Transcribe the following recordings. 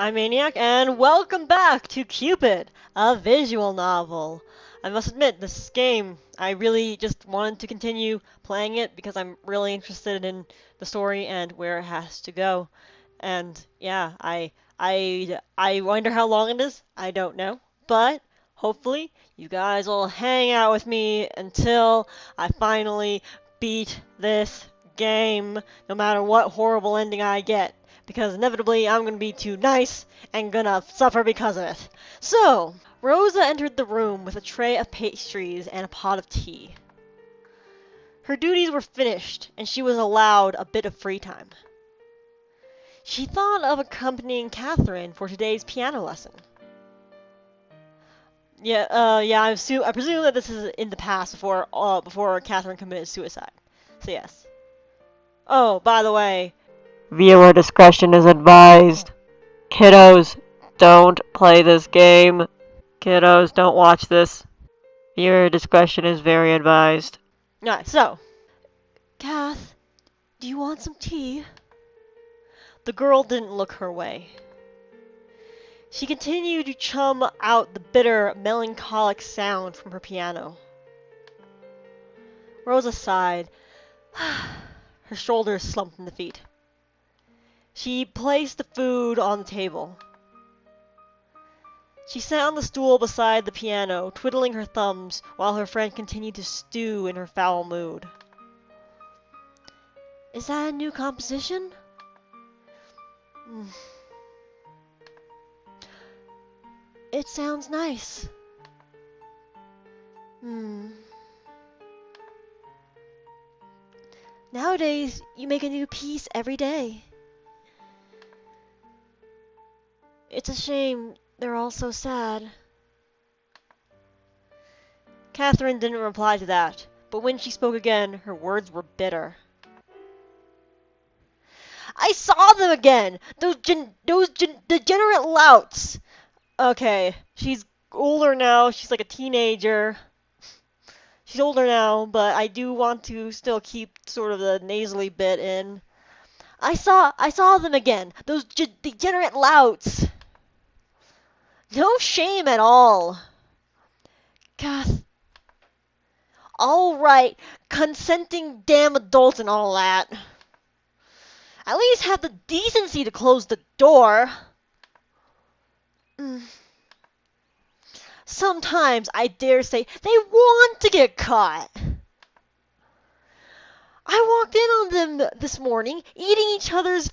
I'm Maniac, and welcome back to Cupid, a visual novel. I must admit, this game, I really just wanted to continue playing it because I'm really interested in the story and where it has to go. And yeah, I wonder how long it is. I don't know, but hopefully you guys will hang out with me until I finally beat this game, no matter what horrible ending I get because inevitably I'm gonna be too nice and gonna suffer because of it. So, Rosa entered the room with a tray of pastries and a pot of tea. Her duties were finished, and she was allowed a bit of free time. She thought of accompanying Catherine for today's piano lesson. Yeah, I presume that this is in the past before Catherine committed suicide. So yes. Oh, by the way, viewer discretion is advised. Kiddos, don't play this game. Kiddos, don't watch this. Viewer discretion is very advised. Alright, so. Kath, do you want some tea? The girl didn't look her way. She continued to chum out the bitter, melancholic sound from her piano. Rosa sighed. Her shoulders slumped in defeat. She placed the food on the table. She sat on the stool beside the piano, twiddling her thumbs while her friend continued to stew in her foul mood. Is that a new composition? It sounds nice. Nowadays, you make a new piece every day. It's a shame they're all so sad. Catherine didn't reply to that, but when she spoke again, her words were bitter. I saw them again! Those degenerate louts! Okay, she's older now, she's like a teenager. She's older now, but I do want to still keep sort of the nasally bit in. I saw them again! Those degenerate louts! No shame at all! Kath. Alright, consenting damn adults and all that. At least have the decency to close the door. Sometimes, I dare say, they want to get caught. I walked in on them this morning, eating each other's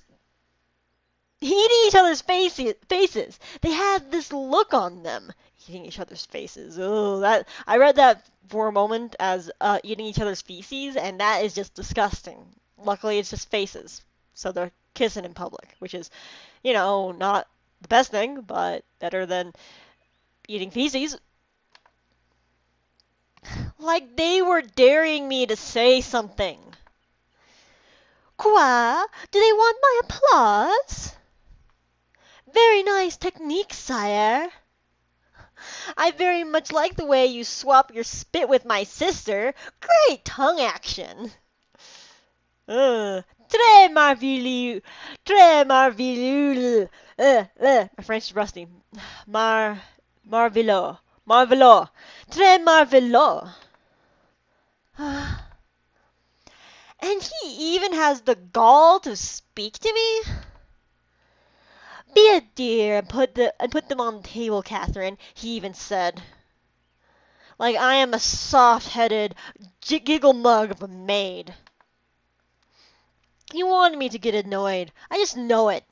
faces. They had this look on them, eating each other's faces. Oh, that I read that for a moment as eating each other's feces, and that is just disgusting. Luckily, it's just faces, so they're kissing in public, which is, not the best thing, but better than eating feces. Like they were daring me to say something. Quoi? Do they want my applause? Very nice technique, sire. I very much like the way you swap your spit with my sister. Great tongue action. Très merveilleux. Très merveilleux. My French is rusty. Marveleux. Marveleux. Très marveleux. And he even has the gall to speak to me? Be a dear and put them on the table, Catherine, he even said. Like I am a soft-headed giggle mug of a maid. He wanted me to get annoyed. I just know it.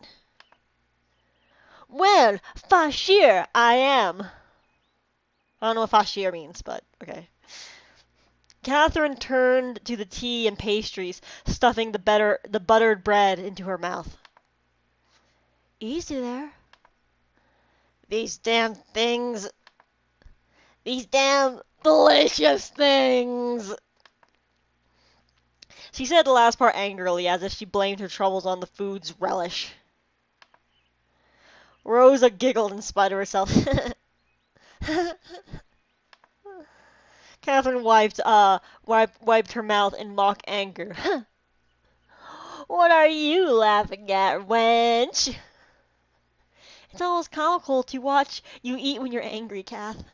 Well, fâcheux I am. I don't know what fâcheux means, but okay. Catherine turned to the tea and pastries, stuffing the buttered bread into her mouth. Easy there. These damn things. These damn delicious things. She said the last part angrily, as if she blamed her troubles on the food's relish. Rosa giggled in spite of herself. Catherine wiped her mouth in mock anger. What are you laughing at, wench? It's almost comical to watch you eat when you're angry, Kath.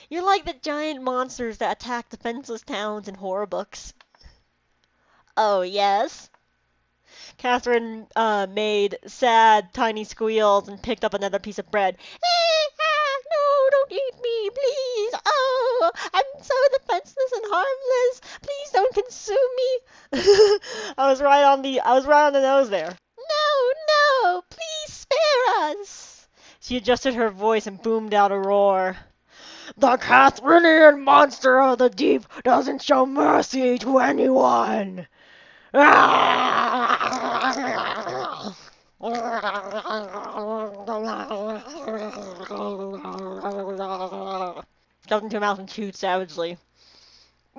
You're like the giant monsters that attack defenseless towns in horror books. Oh, yes? Catherine made sad, tiny squeals and picked up another piece of bread. No, don't eat me, please. Oh, I'm so defenseless and harmless. Please don't consume me. I was right on the nose there. No, no, please spare us. She adjusted her voice and boomed out a roar. The Catherinian monster of the deep doesn't show mercy to anyone. Shoved into her mouth and chewed savagely.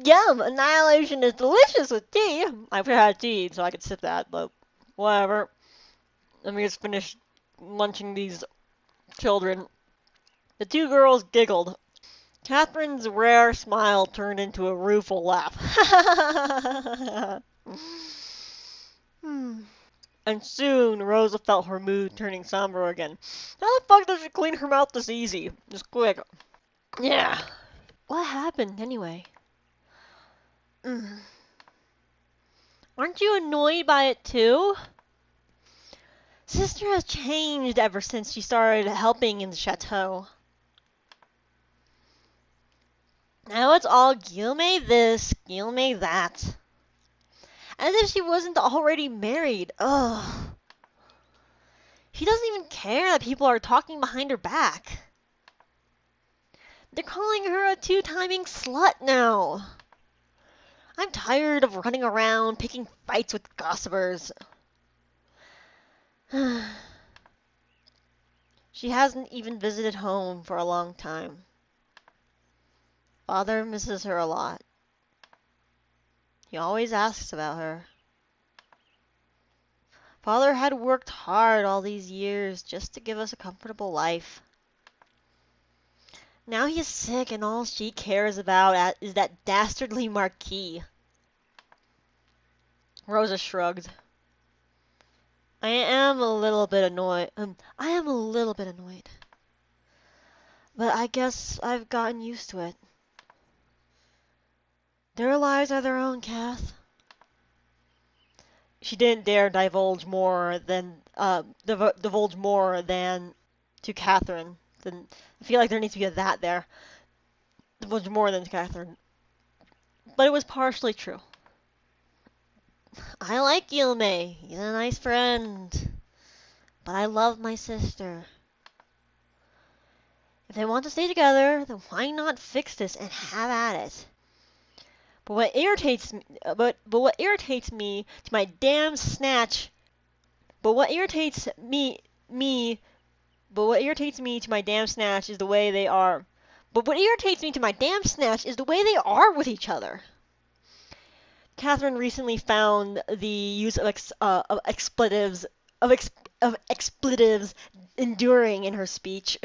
Yum! Annihilation is delicious with tea! I've had tea, so I could sip that, but whatever. Let me just finish munching these children. The two girls giggled. Catherine's rare smile turned into a rueful laugh. And soon, Rosa felt her mood turning somber again. How the fuck does she clean her mouth this easy? Just quick. Yeah. What happened, anyway? Aren't you annoyed by it, too? Sister has changed ever since she started helping in the chateau. Now it's all Guillemette this, Guillemette that. As if she wasn't already married. Ugh. She doesn't even care that people are talking behind her back. They're calling her a two-timing slut now. I'm tired of running around picking fights with gossipers. She hasn't even visited home for a long time. Father misses her a lot. He always asks about her. Father had worked hard all these years just to give us a comfortable life. Now he is sick and all she cares about is that dastardly Marquis. Rosa shrugged. I am a little bit annoyed. But I guess I've gotten used to it. Their lives are their own, Kath. She didn't dare divulge more than to Catherine. Then I feel like there needs to be a that there. Divulge more than to Catherine. But it was partially true. I like Guillemette. He's a nice friend. But I love my sister. If they want to stay together, then why not fix this and have at it? But what irritates me, to my damn snatch. But what irritates me to my damn snatch is the way they are. But what irritates me to my damn snatch is the way they are with each other. Catherine recently found the use of expletives enduring in her speech.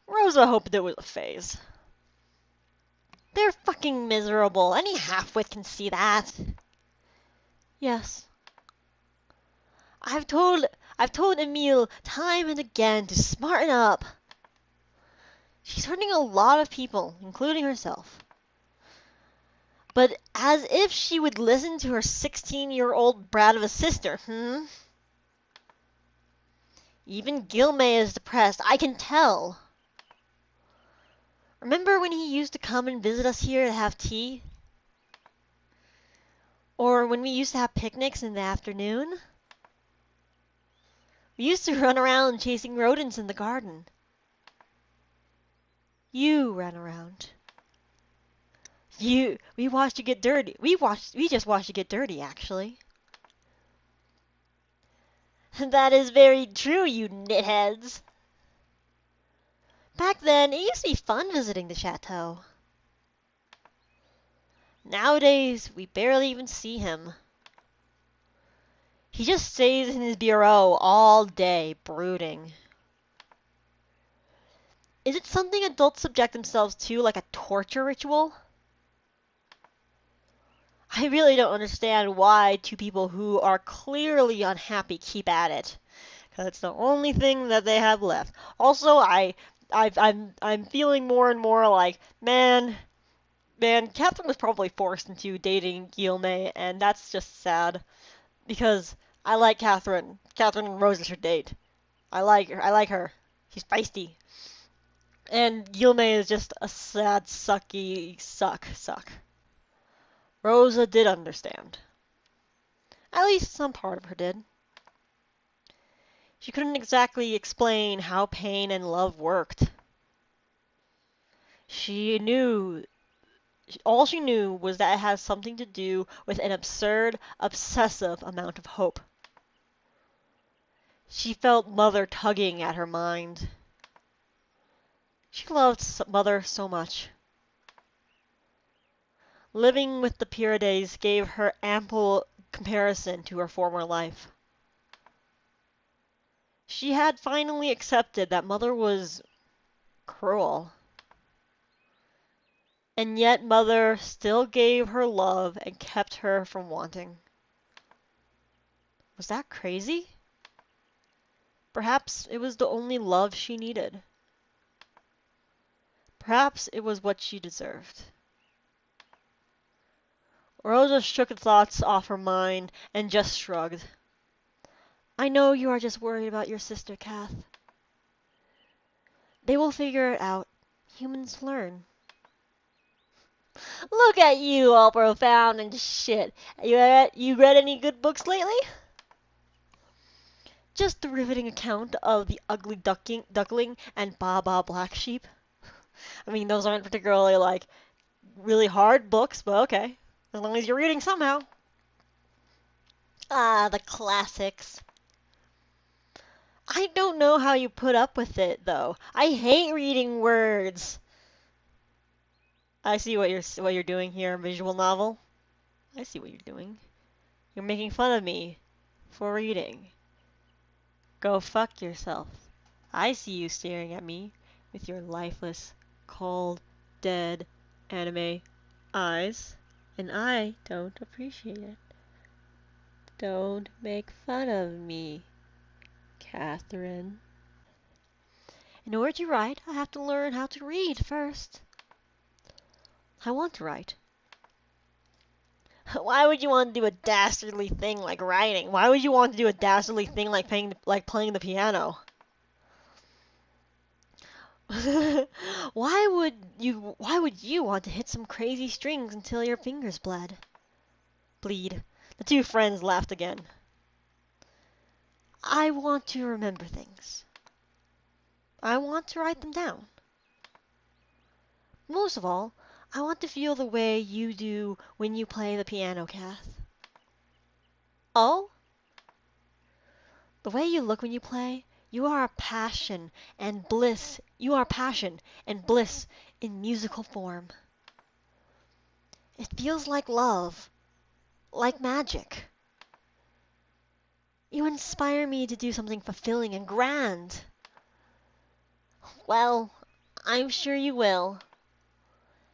Rosa hoped it was a phase. They're fucking miserable. Any half-wit can see that. Yes. I've told Emile time and again to smarten up. She's hurting a lot of people, including herself. But as if she would listen to her 16-year-old brat of a sister, Even Guillemette is depressed, I can tell. Remember when he used to come and visit us here to have tea? Or when we used to have picnics in the afternoon? We used to run around chasing rodents in the garden. You ran around. We watched you get dirty. We just watched you get dirty, actually. That is very true, you nitheads. Back then, it used to be fun visiting the chateau. Nowadays, we barely even see him. He just stays in his bureau all day, brooding. Is it something adults subject themselves to, like a torture ritual? I really don't understand why two people who are clearly unhappy keep at it. Because it's the only thing that they have left. Also, I'm feeling more and more like, man, Catherine was probably forced into dating Guillaume, and that's just sad. Because I like Catherine. Catherine and Rose is her date. I like her. I like her. She's feisty. And Guillaume is just a sad, sucky suck. Rosa did understand. At least some part of her did. She couldn't exactly explain how pain and love worked. She knew, all she knew was that it has something to do with an absurd, obsessive amount of hope. She felt Mother tugging at her mind. She loved Mother so much. Living with the Pyrades gave her ample comparison to her former life. She had finally accepted that Mother was cruel. And yet Mother still gave her love and kept her from wanting. Was that crazy? Perhaps it was the only love she needed. Perhaps it was what she deserved. Rosa shook the thoughts off her mind and just shrugged. I know you are just worried about your sister, Kath. They will figure it out. Humans learn. Look at you, all profound and shit. You read any good books lately? Just the riveting account of the ugly duckling and Baba Black Sheep. I mean, those aren't particularly, like, really hard books, but okay. As long as you're reading somehow. Ah, the classics. I don't know how you put up with it, though. I hate reading words. I see what you're doing here, visual novel. I see what you're doing. You're making fun of me for reading. Go fuck yourself. I see you staring at me with your lifeless, cold, dead anime eyes, and I don't appreciate it. Don't make fun of me, Catherine. In order to write, I have to learn how to read first. I want to write. Why would you want to do a dastardly thing like writing? Why would you want to do a dastardly thing like playing the piano? Why would you want to hit some crazy strings until your fingers bleed? The two friends laughed again. I want to remember things. I want to write them down. Most of all, I want to feel the way you do when you play the piano, Kath. Oh? The way you look when you play, you are passion and bliss. You are passion and bliss in musical form. It feels like love, like magic. You inspire me to do something fulfilling and grand. Well, I'm sure you will.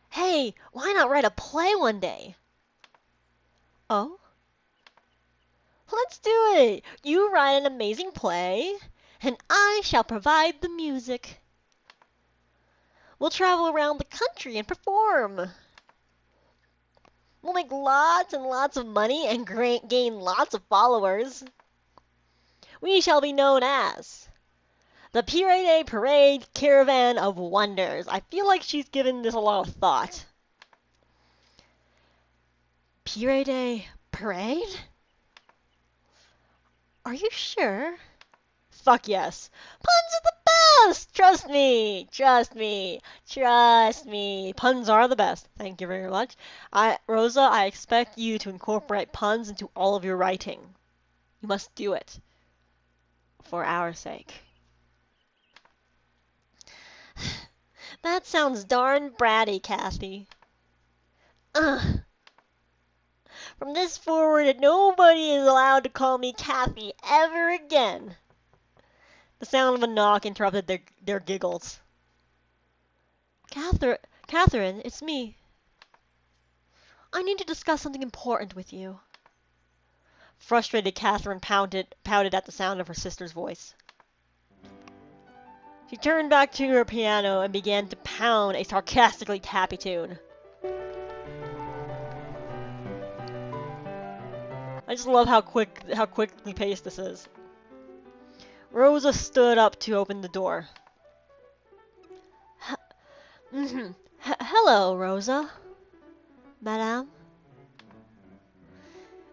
Hey, why not write a play one day? Oh? Let's do it! You write an amazing play, and I shall provide the music. We'll travel around the country and perform. We'll make lots and lots of money and gain lots of followers. We shall be known as the Pirate Parade Caravan of Wonders. I feel like she's given this a lot of thought. Pirate Parade? Are you sure? Fuck yes. Puns are the best! Trust me! Trust me! Trust me! Puns are the best. Thank you very much. Rosa, I expect you to incorporate puns into all of your writing. You must do it. For our sake. That sounds darn bratty, Kathy. Ugh. From this forward, nobody is allowed to call me Kathy ever again. The sound of a knock interrupted their giggles. Catherine, it's me. I need to discuss something important with you. Frustrated, Catherine pouted at the sound of her sister's voice. She turned back to her piano and began to pound a sarcastically happy tune. I just love how quickly paced this is. Rosa stood up to open the door. Hello, Rosa. Madame.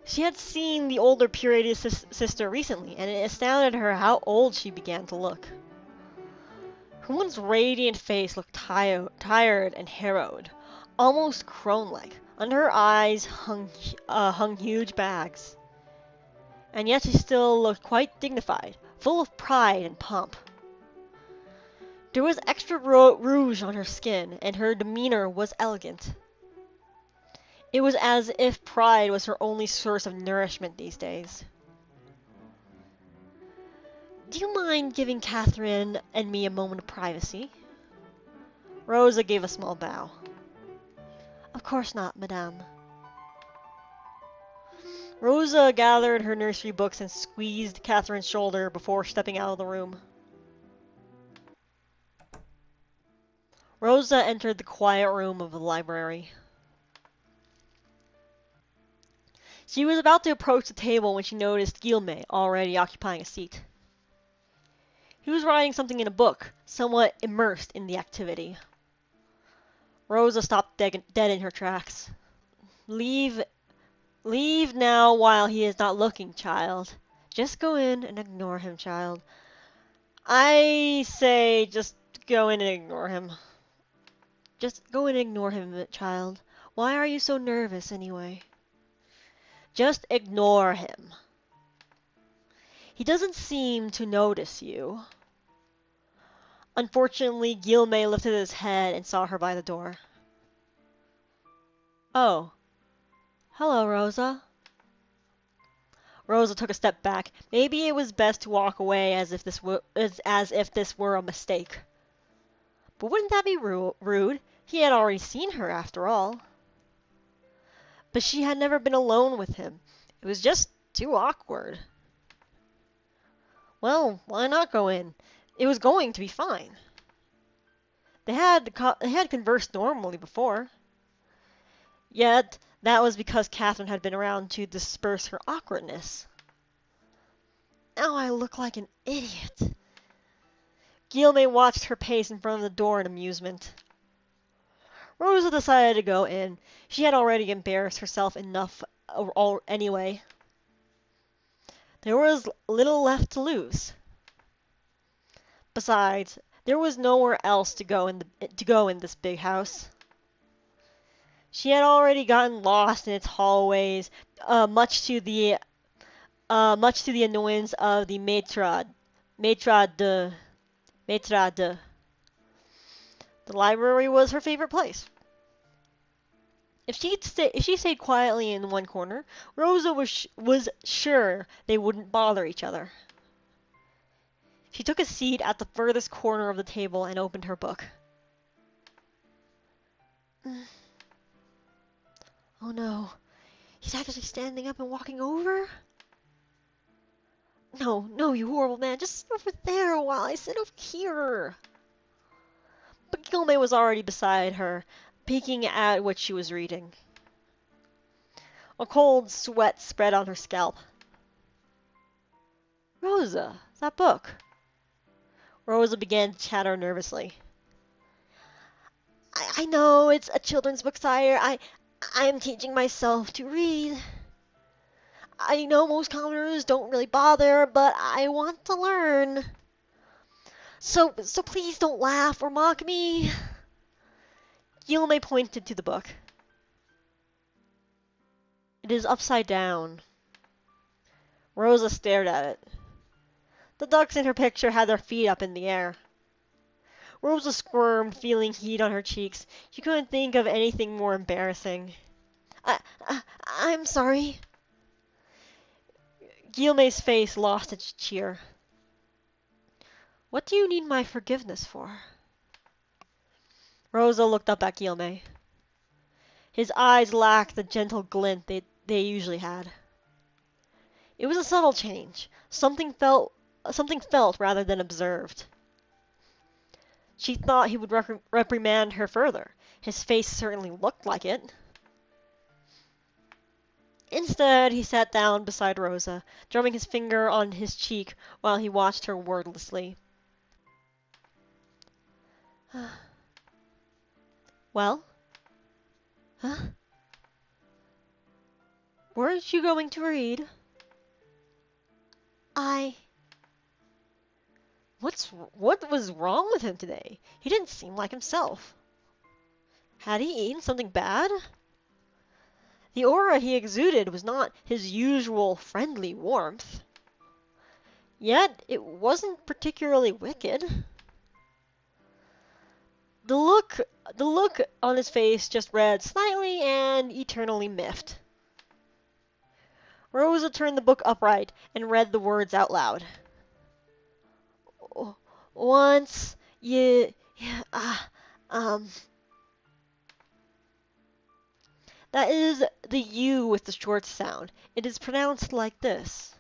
She had seen the older Purity sister recently, and it astounded her how old she began to look. Her once radiant face looked tired and harrowed, almost crone-like. Under her eyes hung huge bags. And yet she still looked quite dignified, full of pride and pomp. There was extra rouge on her skin, and her demeanor was elegant. It was as if pride was her only source of nourishment these days. Do you mind giving Catherine and me a moment of privacy? Rosa gave a small bow. Of course not, madame. Rosa gathered her nursery books and squeezed Catherine's shoulder before stepping out of the room. Rosa entered the quiet room of the library. She was about to approach the table when she noticed Guillemette already occupying a seat. He was writing something in a book, somewhat immersed in the activity. Rosa stopped dead in her tracks. Leave now while he is not looking, child. Just go in and ignore him, child. I say just go in and ignore him. Just go in and ignore him, child. Why are you so nervous, anyway? Just ignore him. He doesn't seem to notice you. Unfortunately, Guillemette lifted his head and saw her by the door. Oh. Hello, Rosa. Rosa took a step back. Maybe it was best to walk away as if this were a mistake. But wouldn't that be rude? He had already seen her, after all. But she had never been alone with him. It was just too awkward. Well, why not go in? It was going to be fine. They had conversed normally before. Yet, that was because Catherine had been around to disperse her awkwardness. Now I look like an idiot. Guillemette watched her pace in front of the door in amusement. Rosa decided to go in. She had already embarrassed herself enough anyway. There was little left to lose. Besides, there was nowhere else to go in this big house. She had already gotten lost in its hallways, much to the annoyance of the maitre d'. The library was her favorite place. If she stayed quietly in one corner, Rosa was sure they wouldn't bother each other. She took a seat at the furthest corner of the table and opened her book. Oh no, he's actually standing up and walking over? No, you horrible man, just sit over there while I sit over here. But Guillemette was already beside her, peeking at what she was reading. A cold sweat spread on her scalp. Rosa, that book. Rosa began to chatter nervously. I know it's a children's book, sire. I am teaching myself to read. I know most commoners don't really bother, but I want to learn. So please don't laugh or mock me. Guillemette pointed to the book. It is upside down. Rosa stared at it. The ducks in her picture had their feet up in the air. Rosa squirmed, feeling heat on her cheeks. She couldn't think of anything more embarrassing. I'm sorry. Guillemot's face lost its cheer. What do you need my forgiveness for? Rosa looked up at Guillemette. His eyes lacked the gentle glint they usually had. It was a subtle change, something felt rather than observed. She thought he would reprimand her further. His face certainly looked like it. Instead, he sat down beside Rosa, drumming his finger on his cheek while he watched her wordlessly. Well? Huh? Weren't you going to read? I... What was wrong with him today? He didn't seem like himself. Had he eaten something bad? The aura he exuded was not his usual friendly warmth. Yet it wasn't particularly wicked. The look on his face just read slightly and eternally miffed. Rosa turned the book upright and read the words out loud. Once that is the U with the short sound. It is pronounced like this.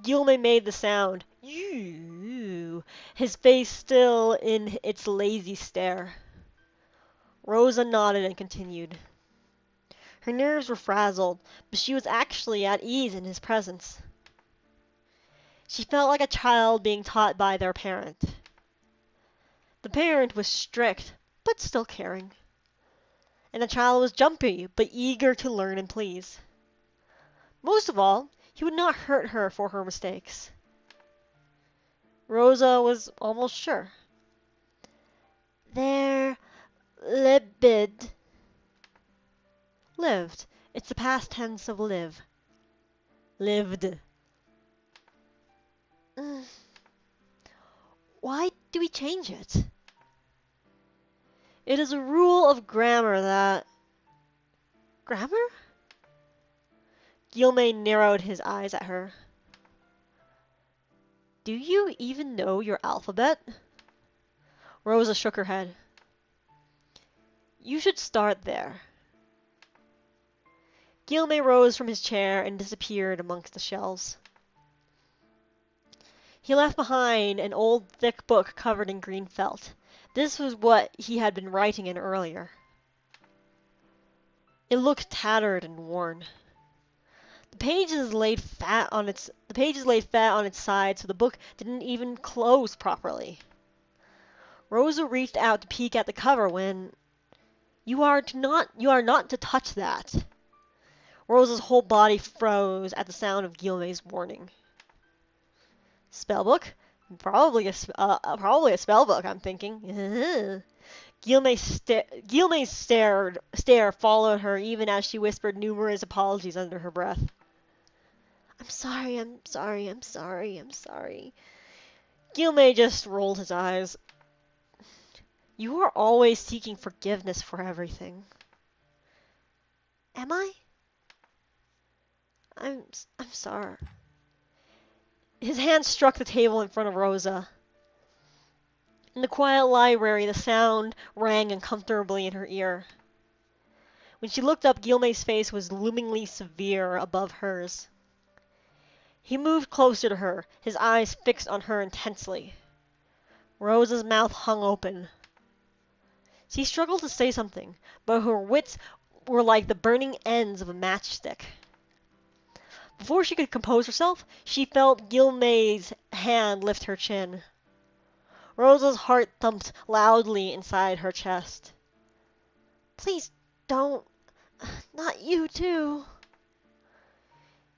Guilme made the sound you, his face still in its lazy stare. Rosa nodded and continued. Her nerves were frazzled, but she was actually at ease in his presence. She felt like a child being taught by their parent. The parent was strict, but still caring. And the child was jumpy, but eager to learn and please. Most of all, he would not hurt her for her mistakes. Rosa was almost sure. There libid. Lived. It's the past tense of live. Lived. Why do we change it? It is a rule of grammar that... Grammar? Guilme narrowed his eyes at her. Do you even know your alphabet? Rosa shook her head. You should start there. Guilme rose from his chair and disappeared amongst the shelves. He left behind an old thick book covered in green felt. This was what he had been writing in earlier. It looked tattered and worn. The pages laid fat on its side, so the book didn't even close properly. Rosa reached out to peek at the cover when you are not to touch that. Rosa's whole body froze at the sound of Guilme's warning. Spellbook? Probably a spellbook, I'm thinking. Guilme's stare followed her even as she whispered numerous apologies under her breath. I'm sorry, I'm sorry, I'm sorry, I'm sorry. Guilme just rolled his eyes. You are always seeking forgiveness for everything. Am I? I'm sorry. His hand struck the table in front of Rosa. In the quiet library, the sound rang uncomfortably in her ear. When she looked up, Guilme's face was loomingly severe above hers. He moved closer to her, his eyes fixed on her intensely. Rosa's mouth hung open. She struggled to say something, but her wits were like the burning ends of a matchstick. Before she could compose herself, she felt Guilme's hand lift her chin. Rosa's heart thumped loudly inside her chest. Please don't. Not you too.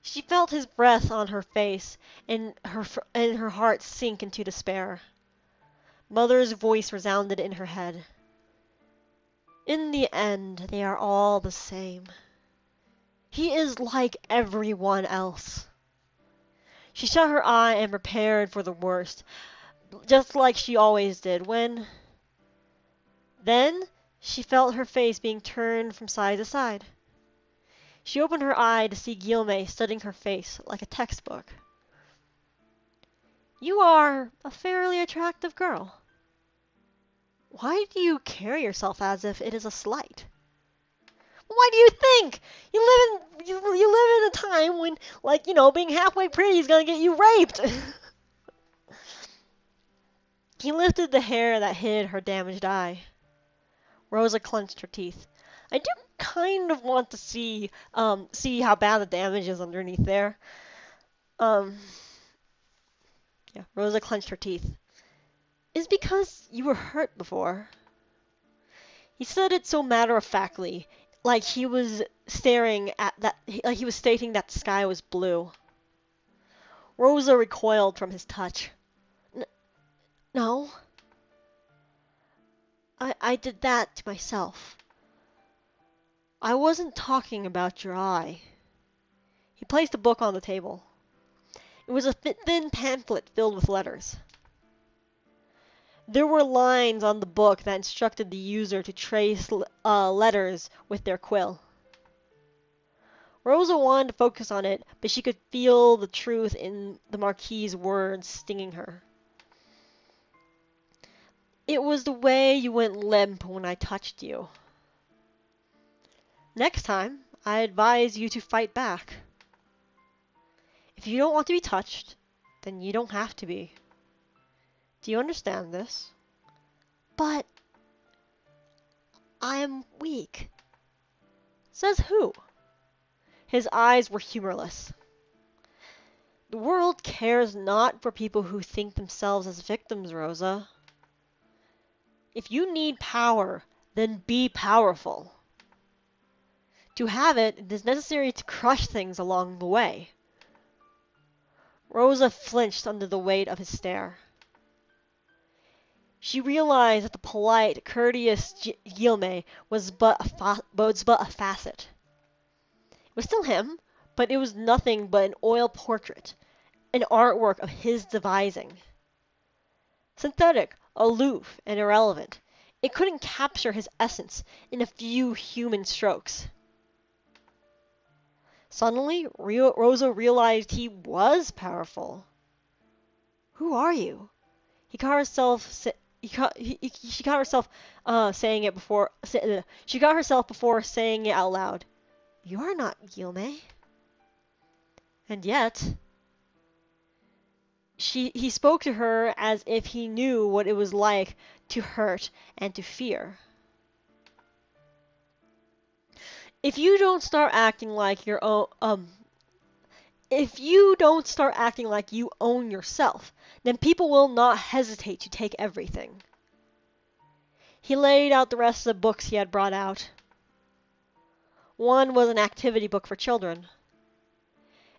She felt his breath on her face, and her heart sink into despair. Mother's voice resounded in her head. In the end, they are all the same. He is like everyone else. She shut her eye and prepared for the worst, just like she always did when... Then, she felt her face being turned from side to side. She opened her eye to see Guilme studying her face like a textbook. You are a fairly attractive girl. Why do you carry yourself as if it is a slight? Why do you think? You live in a time when, like, being halfway pretty is gonna get you raped. He lifted the hair that hid her damaged eye. Rosa clenched her teeth. I do kind of want to see how bad the damage is underneath there. Um, yeah, Rosa clenched her teeth. It's because you were hurt before. He said it so matter-of-factly, like he was like he was stating that the sky was blue. Rosa recoiled from his touch. No. I did that to myself. I wasn't talking about your eye. He placed a book on the table. It was a thin pamphlet filled with letters. There were lines on the book that instructed the user to trace letters with their quill. Rosa wanted to focus on it, but she could feel the truth in the Marquis's words stinging her. It was the way you went limp when I touched you. Next time, I advise you to fight back. If you don't want to be touched, then you don't have to be. Do you understand this? But I am weak. Says who? His eyes were humorless. The world cares not for people who think themselves as victims, Rosa. If you need power, then be powerful. To have it, it is necessary to crush things along the way. Rosa flinched under the weight of his stare. She realized that the polite, courteous Guilme was but a facet. It was still him, but it was nothing but an oil portrait, an artwork of his devising. Synthetic, aloof, and irrelevant, it couldn't capture his essence in a few human strokes. Suddenly, Rosa realized he was powerful. Who are you? She caught herself saying it before. She got herself before saying it out loud. You are not Guilme. And yet, he spoke to her as if he knew what it was like to hurt and to fear. If you don't start acting like your own, if you don't start acting like you own yourself, then people will not hesitate to take everything. He laid out the rest of the books he had brought out. One was an activity book for children.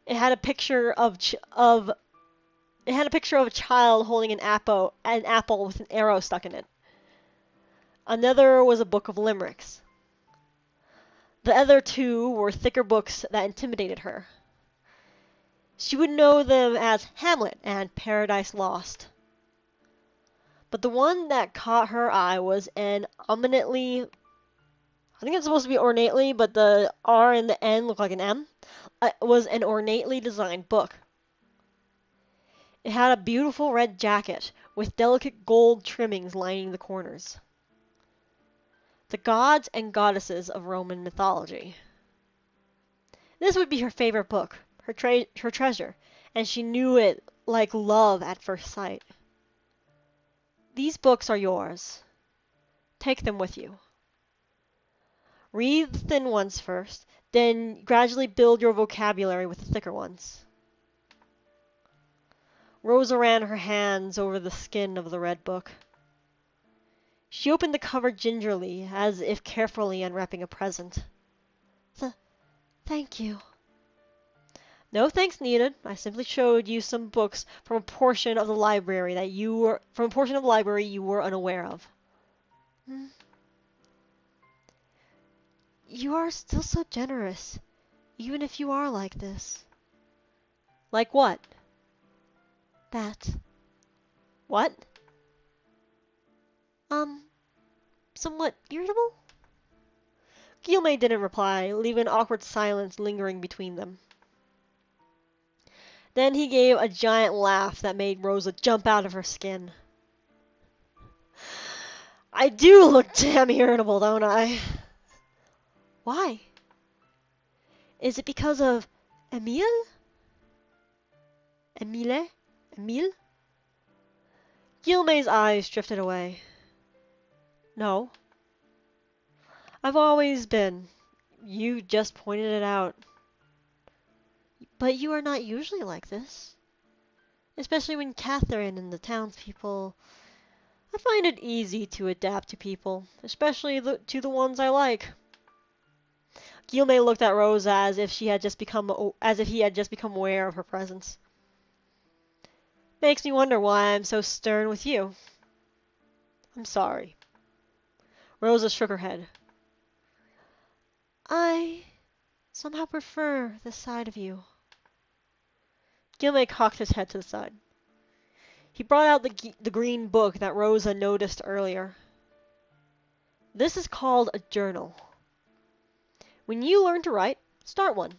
It had a picture of a child holding an apple with an arrow stuck in it. Another was a book of limericks. The other two were thicker books that intimidated her. She would know them as Hamlet and Paradise Lost. But the one that caught her eye was an eminently, I think it's supposed to be ornately, but the R and the N look like an M. It was an ornately designed book. It had a beautiful red jacket with delicate gold trimmings lining the corners. The gods and goddesses of Roman mythology. This would be her favorite book, her treasure, and she knew it like love at first sight. These books are yours. Take them with you. Read the thin ones first, then gradually build your vocabulary with the thicker ones. Rosa ran her hands over the skin of the red book. She opened the cover gingerly, as if carefully unwrapping a present. Thank you. No thanks needed. I simply showed you some books from a portion of the library you were unaware of. You are still so generous, even if you are like this. Like what? That. What? Somewhat irritable? Guilme didn't reply, leaving an awkward silence lingering between them. Then he gave a giant laugh that made Rosa jump out of her skin. I do look damn irritable, don't I? Why? Is it because of Emile? Emile? Emile? Gilmay's eyes drifted away. No. I've always been. You just pointed it out. But you are not usually like this. Especially when Catherine and the townspeople... I find it easy to adapt to people, especially to the ones I like. Gilmay looked at Rosa as if he had just become aware of her presence. Makes me wonder why I'm so stern with you. I'm sorry. Rosa shook her head. I somehow prefer this side of you. Gilmay cocked his head to the side. He brought out the green book that Rosa noticed earlier. This is called a journal. When you learn to write, start one.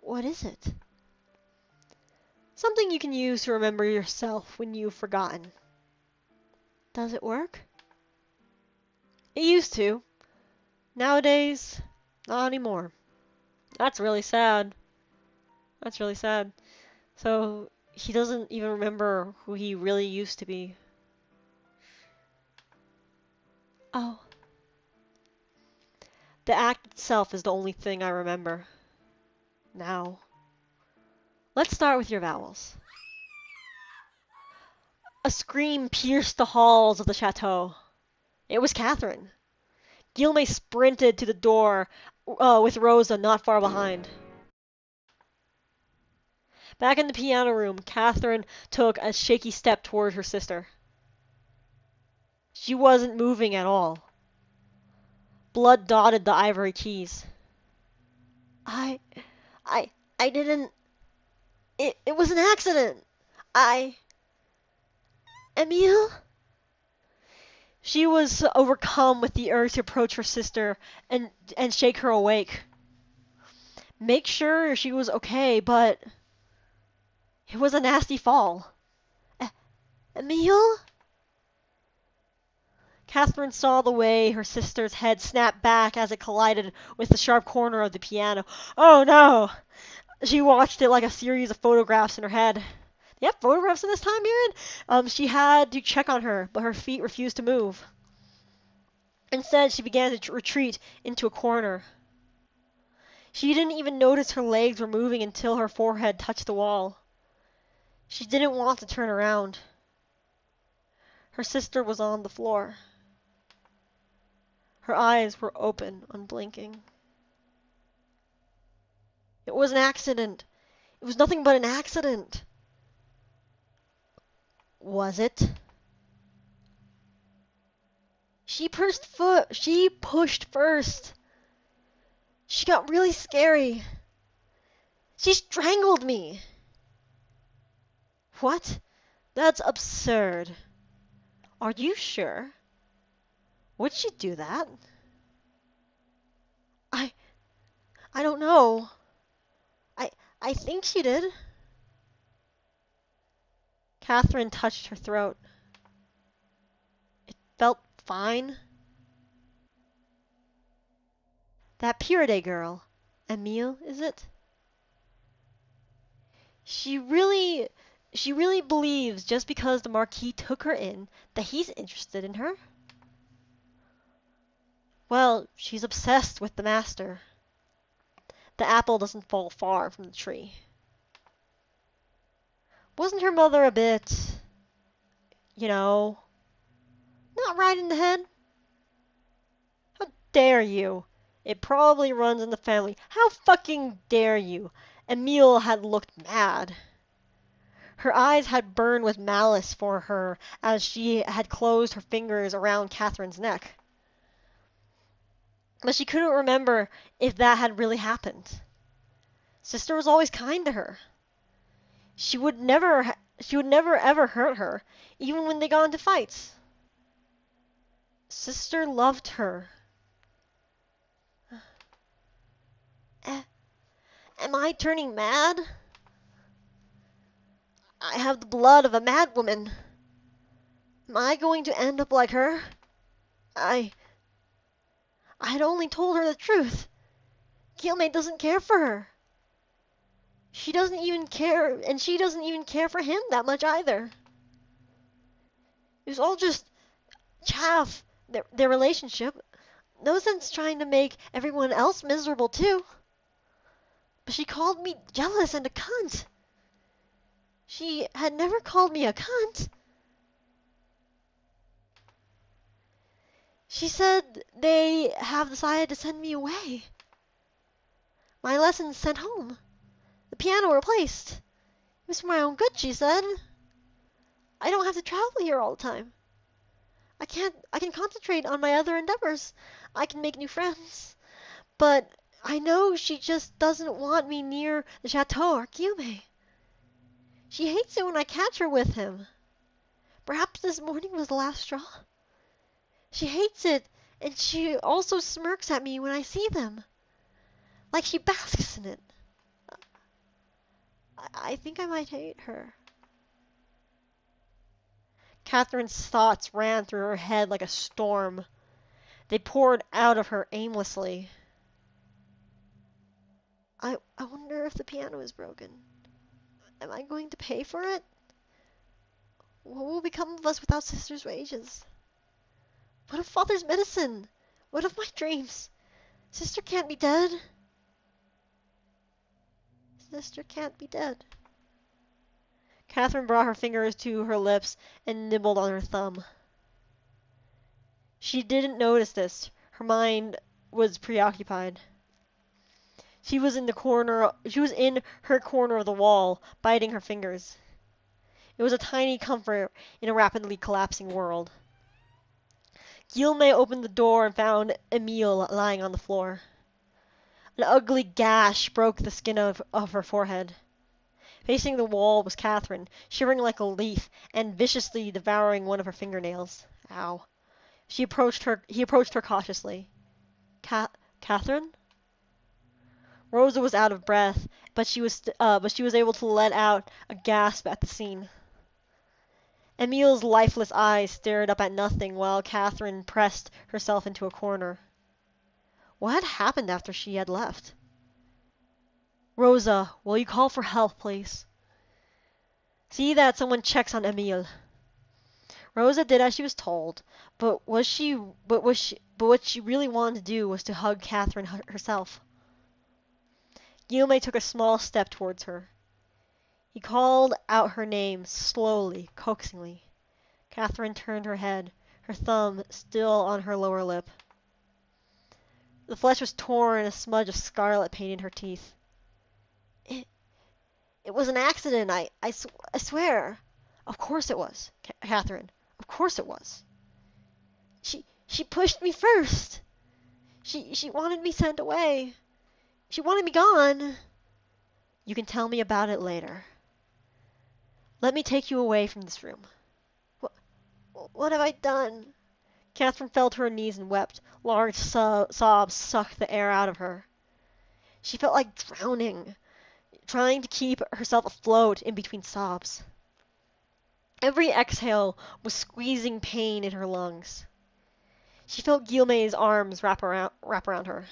What is it? Something you can use to remember yourself when you've forgotten. Does it work? It used to. Nowadays, not anymore. That's really sad. That's really sad. So, he doesn't even remember who he really used to be. Oh. The act itself is the only thing I remember. Now. Let's start with your vowels. A scream pierced the halls of the chateau. It was Catherine. Gilmay sprinted to the door, with Rosa not far behind. Back in the piano room, Catherine took a shaky step toward her sister. She wasn't moving at all. Blood dotted the ivory keys. I didn't... It was an accident. Emile? She was overcome with the urge to approach her sister and shake her awake. Make sure she was okay, but... It was a nasty fall. Emile? Catherine saw the way her sister's head snapped back as it collided with the sharp corner of the piano. Oh no! She watched it like a series of photographs in her head. They have photographs in this time period? She had to check on her, but her feet refused to move. Instead, she began to retreat into a corner. She didn't even notice her legs were moving until her forehead touched the wall. She didn't want to turn around. Her sister was on the floor. Her eyes were open, unblinking. It was an accident. It was nothing but an accident. Was it? She pushed first. She got really scary. She strangled me. What? That's absurd. Are you sure? Would she do that? I don't know. I think she did. Catherine touched her throat. It felt fine. That Purity girl. Emile, is it? She really believes just because the Marquis took her in that he's interested in her? Well, she's obsessed with the master. The apple doesn't fall far from the tree. Wasn't her mother a bit, not right in the head? How dare you? It probably runs in the family. How fucking dare you? Emile had looked mad. Her eyes had burned with malice for her as she had closed her fingers around Catherine's neck. But she couldn't remember if that had really happened. Sister was always kind to her. She would never ever hurt her, even when they got into fights. Sister loved her. Am I turning mad? I have the blood of a mad woman. Am I going to end up like her? I had only told her the truth. Guillaume doesn't care for her. She doesn't even care, and she doesn't even care for him that much either. It was all just chaff, their relationship. No sense trying to make everyone else miserable too. But she called me jealous and a cunt. She had never called me a cunt. She said they have decided to send me away. My lessons sent home. The piano replaced. It was for my own good, she said. I don't have to travel here all the time. I can concentrate on my other endeavors. I can make new friends. But I know she just doesn't want me near the chateau or Guillaume. She hates it when I catch her with him. Perhaps this morning was the last straw. She hates it, and she also smirks at me when I see them. Like she basks in it. I think I might hate her. Catherine's thoughts ran through her head like a storm. They poured out of her aimlessly. I wonder if the piano is broken. Am I going to pay for it? What will become of us without sister's wages? What of father's medicine? What of my dreams? Sister can't be dead. Sister can't be dead. Catherine brought her fingers to her lips and nibbled on her thumb. She didn't notice this. Her mind was preoccupied. She was in her corner of the wall, biting her fingers. It was a tiny comfort in a rapidly collapsing world. Guillaume opened the door and found Emile lying on the floor. An ugly gash broke the skin of her forehead. Facing the wall was Catherine, shivering like a leaf and viciously devouring one of her fingernails. Ow. He approached her cautiously. Catherine? Rosa was out of breath, but she was able to let out a gasp at the scene. Emile's lifeless eyes stared up at nothing while Catherine pressed herself into a corner. What had happened after she had left? Rosa, will you call for help, please? See that someone checks on Emile. Rosa did as she was told, but what she really wanted to do was to hug Catherine herself. Guillaume took a small step towards her. He called out her name slowly, coaxingly. Catherine turned her head, her thumb still on her lower lip. The flesh was torn and a smudge of scarlet painted her teeth. It was an accident, I swear. Of course it was, Catherine. Of course it was. She pushed me first. She wanted me sent away. She wanted me gone. You can tell me about it later. Let me take you away from this room. What have I done? Catherine fell to her knees and wept. Large sobs sucked the air out of her. She felt like drowning, trying to keep herself afloat in between sobs. Every exhale was squeezing pain in her lungs. She felt Guillaume's arms wrap around her.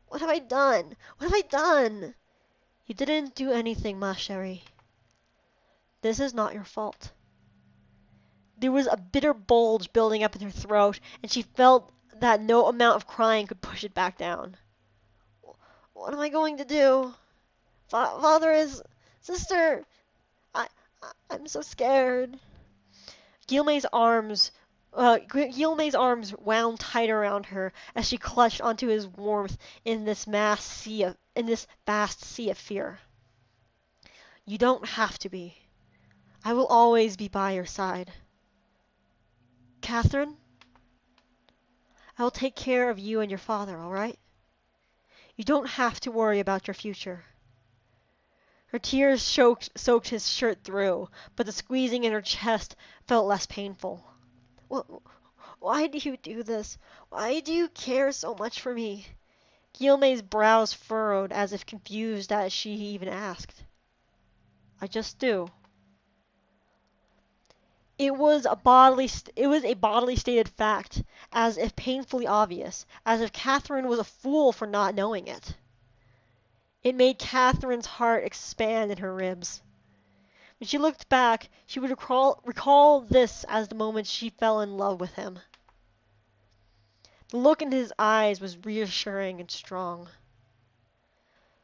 What have I done? What have I done? You didn't do anything, ma chérie. This is not your fault. There was a bitter bulge building up in her throat, and she felt that no amount of crying could push it back down. What am I going to do? Father is... Sister... I'm so scared. Guillaume's arms wound tighter around her as she clutched onto his warmth in this vast sea of fear. You don't have to be. I will always be by your side. Catherine, I will take care of you and your father, all right? You don't have to worry about your future. Her tears soaked his shirt through, but the squeezing in her chest felt less painful. Why do you do this? Why do you care so much for me? Guillaume's brows furrowed as if confused as she even asked. I just do. It was a bodily stated fact, as if painfully obvious, as if Catherine was a fool for not knowing it. It made Catherine's heart expand in her ribs. When she looked back, she would recall this as the moment she fell in love with him. The look in his eyes was reassuring and strong.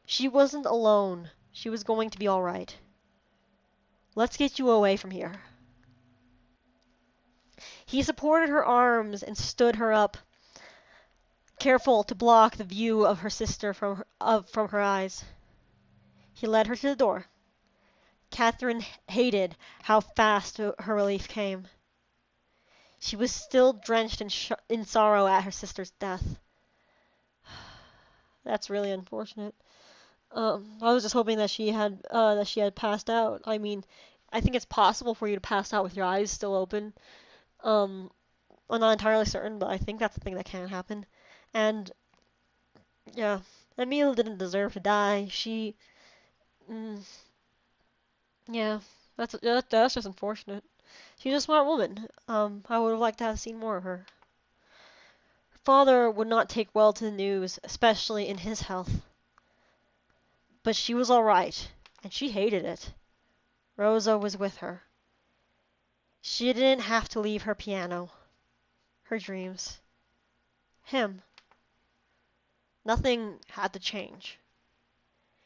She wasn't alone. She was going to be all right. Let's get you away from here. He supported her arms and stood her up, careful to block the view of her sister from her eyes. He led her to the door. Catherine hated how fast her relief came. She was still drenched in sorrow at her sister's death. That's really unfortunate. I was just hoping that she had passed out. I mean, I think it's possible for you to pass out with your eyes still open. I'm not entirely certain, but I think that's the thing that can happen. And yeah, Emile didn't deserve to die. Mm, yeah, that's just unfortunate. She's a smart woman. I would have liked to have seen more of her. Her father would not take well to the news, especially in his health. But she was all right, and she hated it. Rosa was with her. She didn't have to leave her piano, her dreams, him. Nothing had to change.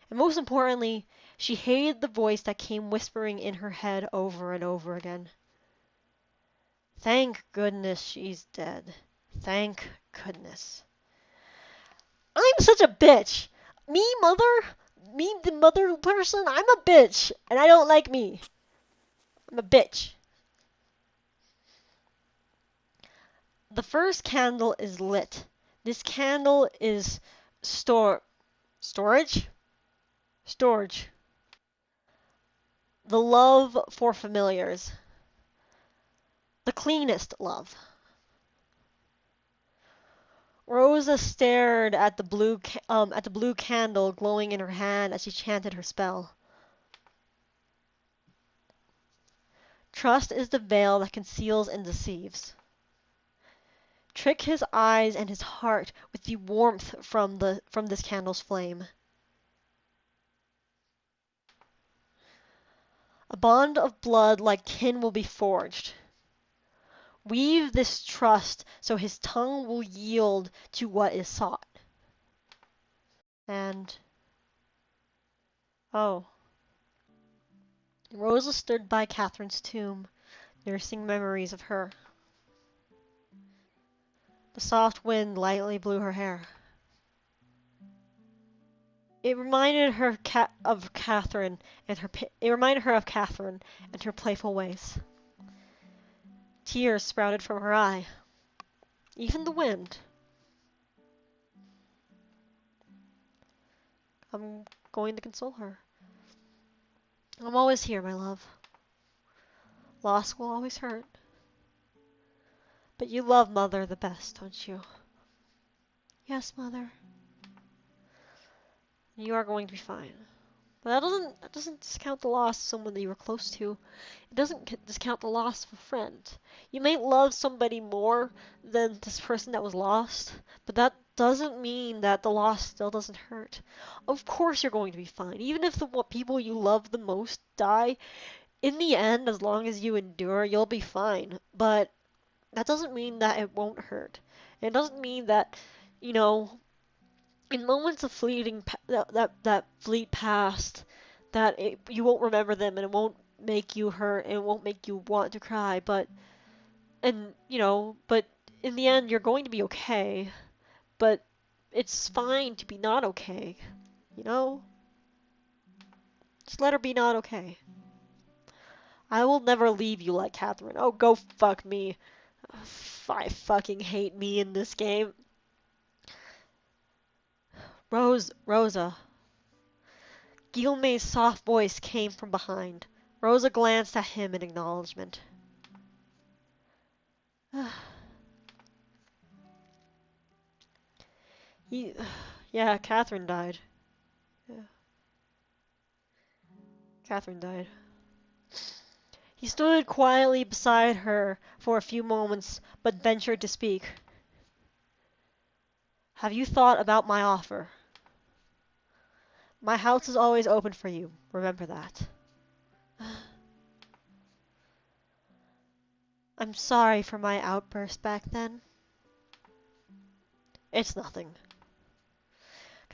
And most importantly, she hated the voice that came whispering in her head over and over again. Thank goodness she's dead. Thank goodness. I'm such a bitch. Me, the mother person, I'm a bitch. And I don't like me. I'm a bitch. The first candle is lit. This candle is storage? Storage. The love for familiars. The cleanest love. Rosa stared at the blue candle glowing in her hand as she chanted her spell. Trust is the veil that conceals and deceives. Trick his eyes and his heart with the warmth from this candle's flame. A bond of blood like kin will be forged. Weave this trust so his tongue will yield to what is sought. And oh. Rosa stood by Catherine's tomb, nursing memories of her. The soft wind lightly blew her hair. It reminded her of Catherine and her playful ways. Tears sprouted from her eye. Even the wind. I'm going to console her. I'm always here, my love. Loss will always hurt. But you love Mother the best, don't you? Yes, Mother. You are going to be fine. But that doesn't discount the loss of someone that you were close to. It doesn't discount the loss of a friend. You may love somebody more than this person that was lost, but that doesn't mean that the loss still doesn't hurt. Of course you're going to be fine. Even if the people you love the most die, in the end, as long as you endure, you'll be fine. But that doesn't mean that it won't hurt. It doesn't mean that, you know, in moments of that fleet past, you won't remember them and it won't make you hurt and it won't make you want to cry, but in the end you're going to be okay. But it's fine to be not okay, you know? Just let her be not okay. I will never leave you like Catherine. Oh, go fuck me. I fucking hate me in this game. Rosa. Guillemets' soft voice came from behind. Rosa glanced at him in acknowledgement. Yeah, Catherine died. Yeah. Catherine died. He stood quietly beside her for a few moments, but ventured to speak. Have you thought about my offer? My house is always open for you, remember that. I'm sorry for my outburst back then. It's nothing.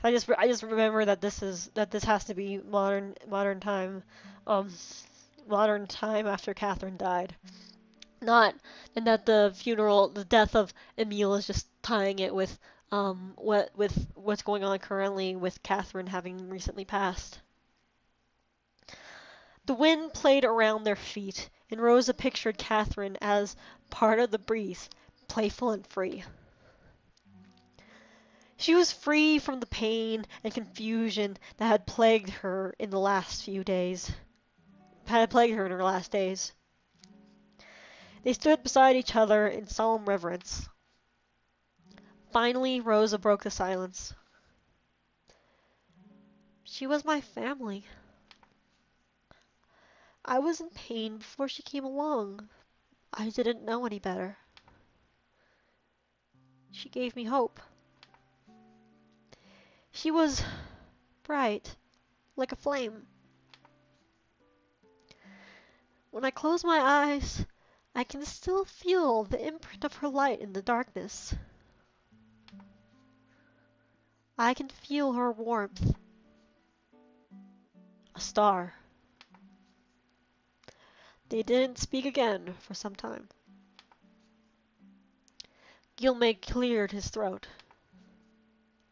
I just remember that this has to be modern time, um, modern time after Catherine died. Not, and that the death of Emile is just tying it with what's going on currently with Catherine having recently passed. The wind played around their feet, and Rosa pictured Catherine as part of the breeze, playful and free. She was free from the pain and confusion that had plagued her in the last few days. Had plagued her in her last days. They stood beside each other in solemn reverence. Finally, Rosa broke the silence. She was my family. I was in pain before she came along. I didn't know any better. She gave me hope. She was bright, like a flame. When I close my eyes, I can still feel the imprint of her light in the darkness. I can feel her warmth. A star. They didn't speak again for some time. Gilmay cleared his throat.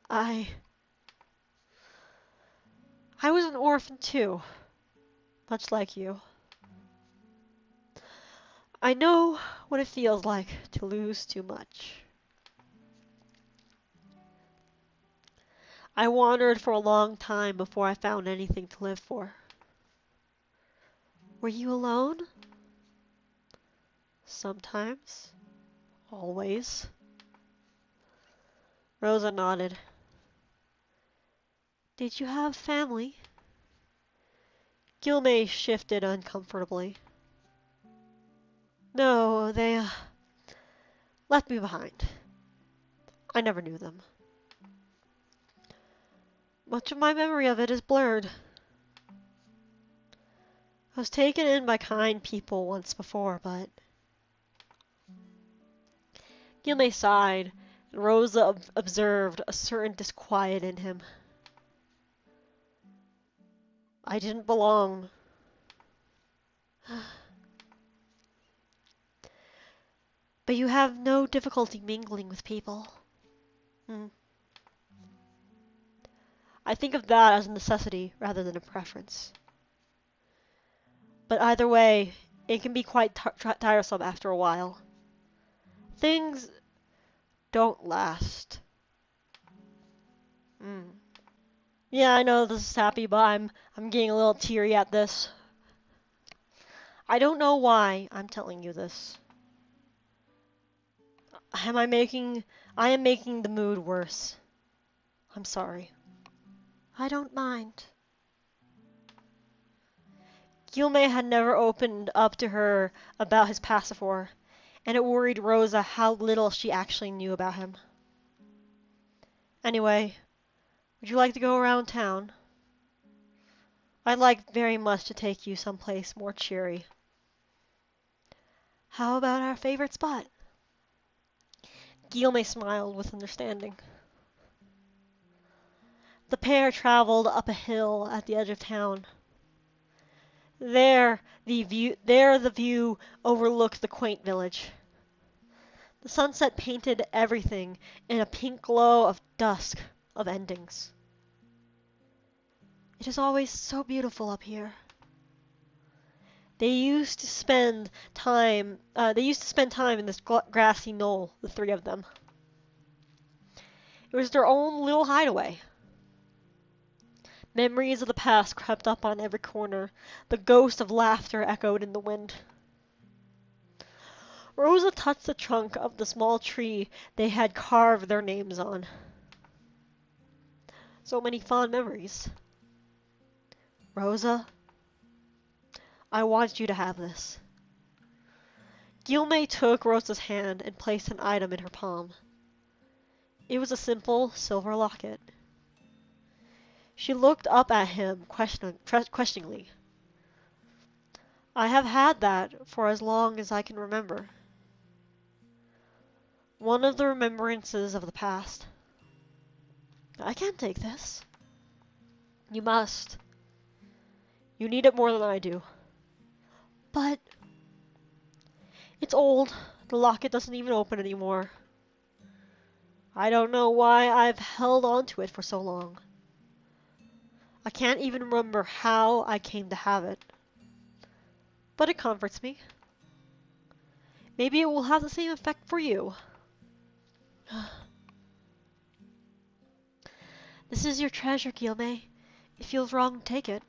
I was an orphan too, much like you. I know what it feels like to lose too much. I wandered for a long time before I found anything to live for. Were you alone? Sometimes. Always. Rosa nodded. Did you have family? Gilmay shifted uncomfortably. No, they left me behind. I never knew them. Much of my memory of it is blurred. I was taken in by kind people once before, but... Gilmay sighed, and Rosa observed a certain disquiet in him. I didn't belong. But you have no difficulty mingling with people. I think of that as a necessity rather than a preference. But either way, it can be quite tiresome after a while. Things don't last. Yeah, I know this is happy, but I'm getting a little teary at this. I don't know why I'm telling you this. I am making the mood worse. I'm sorry. I don't mind. Gilmay had never opened up to her about his past before, and it worried Rosa how little she actually knew about him. Anyway, would you like to go around town? I'd like very much to take you someplace more cheery. How about our favorite spot? Gilmay smiled with understanding. The pair traveled up a hill at the edge of town. There the view overlooked the quaint village. The sunset painted everything in a pink glow of dusk, of endings. It is always so beautiful up here. They used to spend time in this grassy knoll, the three of them. It was their own little hideaway. Memories of the past crept up on every corner. The ghost of laughter echoed in the wind. Rosa touched the trunk of the small tree they had carved their names on. So many fond memories. Rosa, I want you to have this. Guilme took Rosa's hand and placed an item in her palm. It was a simple silver locket. She looked up at him questioningly. I have had that for as long as I can remember. One of the remembrances of the past. I can't take this. You must. You need it more than I do. But it's old. The locket doesn't even open anymore. I don't know why I've held on to it for so long. I can't even remember how I came to have it. But it comforts me. Maybe it will have the same effect for you. This is your treasure, Guilme. It feels wrong to take it.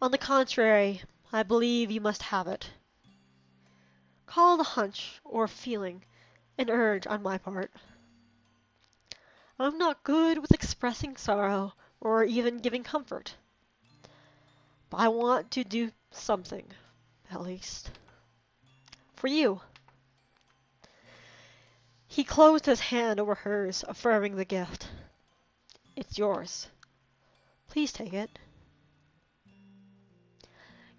On the contrary, I believe you must have it. Call it a hunch, or a feeling, an urge on my part. I'm not good with expressing sorrow, or even giving comfort. But I want to do something, at least. For you. He closed his hand over hers, affirming the gift. It's yours. Please take it.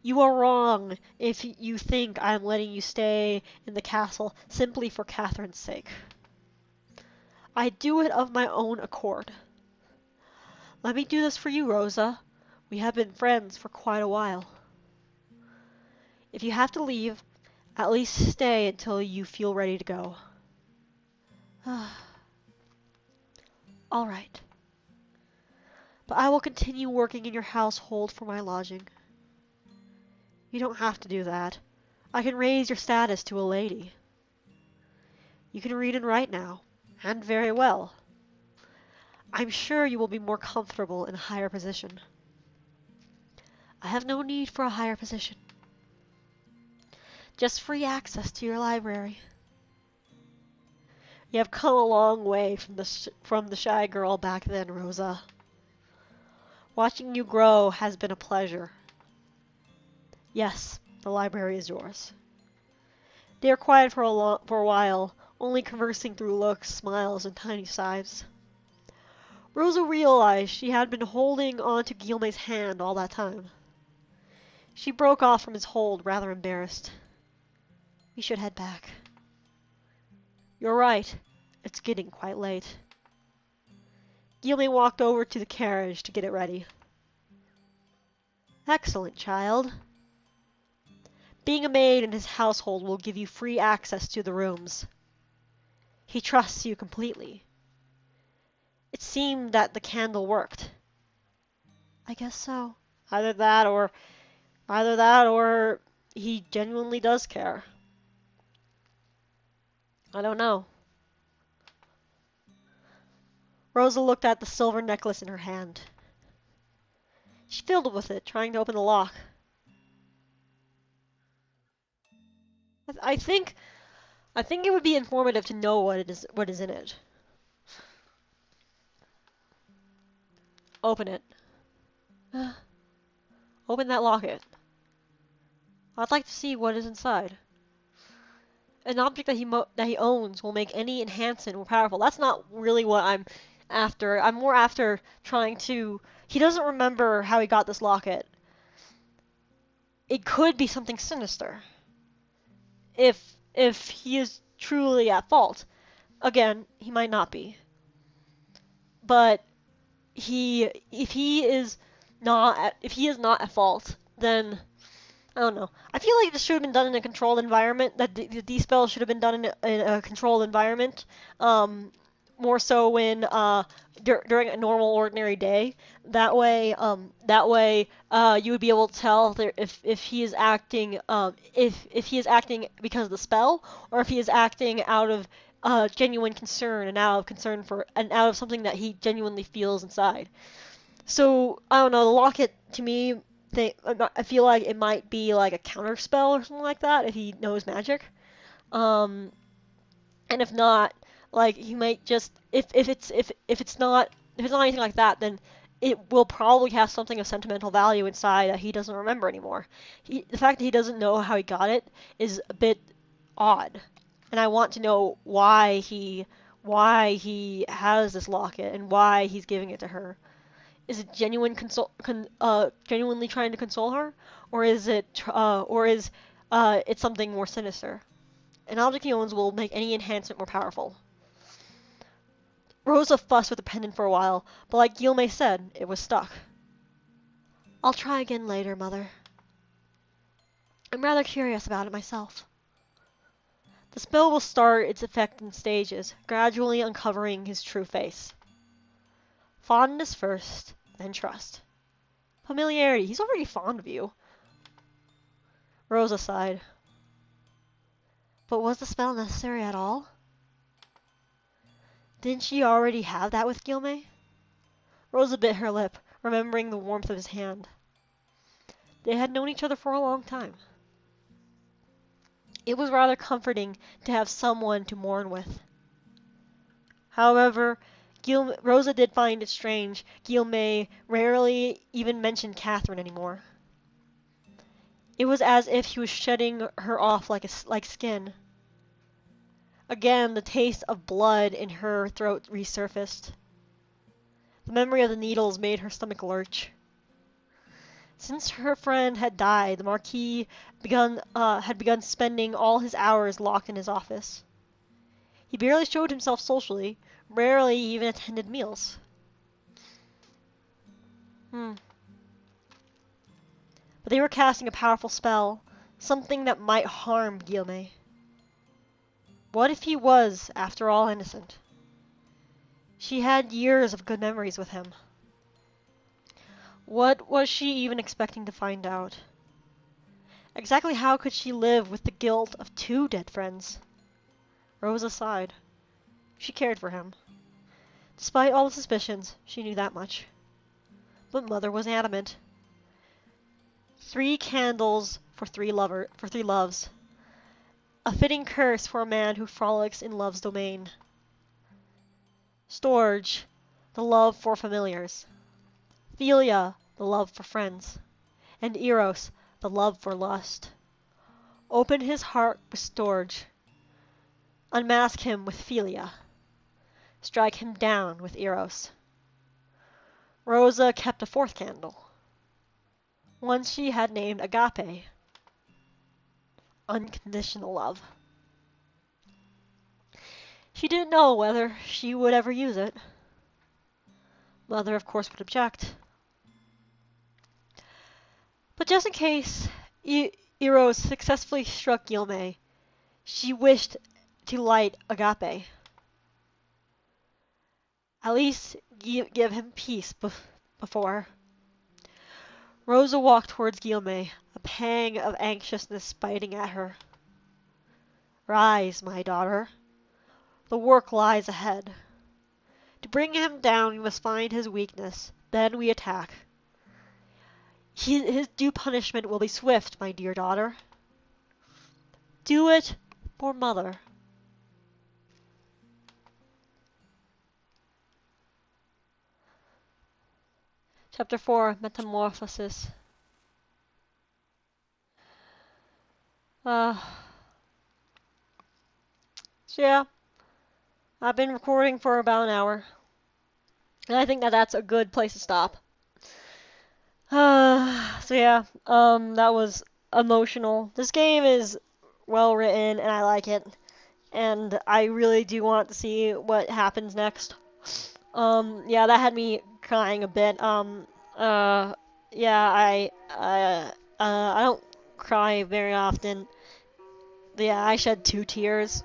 You are wrong if you think I am letting you stay in the castle simply for Catherine's sake. I do it of my own accord. Let me do this for you, Rosa. We have been friends for quite a while. If you have to leave, at least stay until you feel ready to go. All right. But I will continue working in your household for my lodging. You don't have to do that. I can raise your status to a lady. You can read and write now, and very well. I'm sure you will be more comfortable in a higher position. I have no need for a higher position. Just free access to your library. You have come a long way from the shy girl back then, Rosa. Watching you grow has been a pleasure. Yes, the library is yours. They are quiet for a while, only conversing through looks, smiles, and tiny sighs. Rosa realized she had been holding on to Guilme's hand all that time. She broke off from his hold, rather embarrassed. We should head back. You're right. It's getting quite late. Guilme walked over to the carriage to get it ready. Excellent, child. Being a maid in his household will give you free access to the rooms. He trusts you completely. It seemed that the candle worked. I guess so. Either that or he genuinely does care. I don't know. Rosa looked at the silver necklace in her hand. She fiddled with it, trying to open the lock. I think it would be informative to know what is in it. Open it. Open that locket. I'd like to see what is inside. An object that he owns will make any enhancement more powerful. That's not really what I'm after. I'm more after trying to... He doesn't remember how he got this locket. It could be something sinister. If he is truly at fault. Again, he might not be. But if he is not at fault, then I don't know. I feel like this should have been done in a controlled environment. That these spells should have been done in a controlled environment. More so when during a normal ordinary day. That way you would be able to tell if he is acting if he is acting because of the spell, or if he is acting out of genuine concern and out of something that he genuinely feels inside. So I don't know. The locket to me, I feel like it might be like a counter spell or something like that if he knows magic. And if not, like he might just if it's not anything like that, then it will probably have something of sentimental value inside that he doesn't remember anymore. The fact that he doesn't know how he got it is a bit odd, and I want to know why he has this locket and why he's giving it to her. Is it genuinely trying to console her, or is it something more sinister? An object he owns will make any enhancement more powerful. Rosa fussed with the pendant for a while, but like Guilme said, it was stuck. I'll try again later, Mother. I'm rather curious about it myself. The spell will start its effect in stages, gradually uncovering his true face. Fondness first, then trust. Familiarity. He's already fond of you. Rosa sighed. But was the spell necessary at all? Didn't she already have that with Guilme? Rosa bit her lip, remembering the warmth of his hand. They had known each other for a long time. It was rather comforting to have someone to mourn with. However, Rosa did find it strange Guilme rarely even mentioned Catherine anymore. It was as if he was shedding her off like skin. Again, the taste of blood in her throat resurfaced. The memory of the needles made her stomach lurch. Since her friend had died, the Marquis had begun spending all his hours locked in his office. He barely showed himself socially, rarely even attended meals. But they were casting a powerful spell, something that might harm Guilme. What if he was, after all, innocent? She had years of good memories with him. What was she even expecting to find out? Exactly how could she live with the guilt of 2 dead friends? Rosa sighed. She cared for him. Despite all the suspicions, she knew that much. But Mother was adamant. 3 candles for 3 loves. A fitting curse for a man who frolics in love's domain. Storge, the love for familiars. Philia, the love for friends. And Eros, the love for lust. Open his heart with Storge. Unmask him with Philia. Strike him down with Eros. Rosa kept a 4th candle. One she had named Agape. Unconditional love. She didn't know whether she would ever use it. Mother, of course, would object. But just in case Eros successfully struck Guilme, she wished to light Agape. At least give him peace before. Rosa walked towards Guilme, a pang of anxiousness biting at her. Rise, my daughter. The work lies ahead. To bring him down, we must find his weakness. Then we attack. His due punishment will be swift, my dear daughter. Do it for Mother. Chapter 4, Metamorphosis. So yeah, I've been recording for about an hour. And I think that's a good place to stop. So yeah, that was emotional. This game is well written and I like it. And I really do want to see what happens next. Yeah, that had me crying a bit. Yeah, I don't cry very often. Yeah, I shed 2 tears.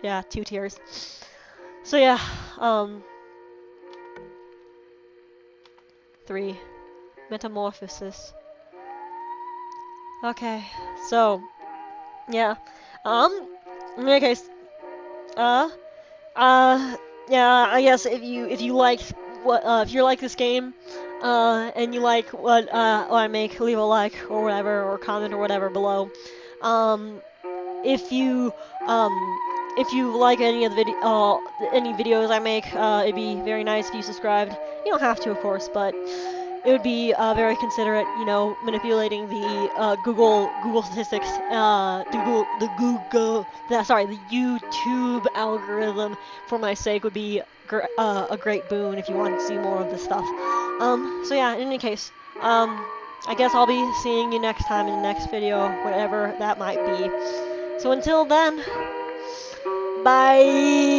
Yeah, 2 tears. So yeah, 3. Metamorphosis. Okay, so, yeah, in any case, yeah, I guess if you like if you like this game, and you like what I make, leave a like or whatever, or comment or whatever below. If you if you like any of the any videos I make, it'd be very nice if you subscribed. You don't have to, of course, but it would be very considerate, you know, manipulating the Google statistics, the YouTube algorithm for my sake would be a great boon if you want to see more of this stuff. So yeah, in any case, I guess I'll be seeing you next time in the next video, whatever that might be. So until then, bye!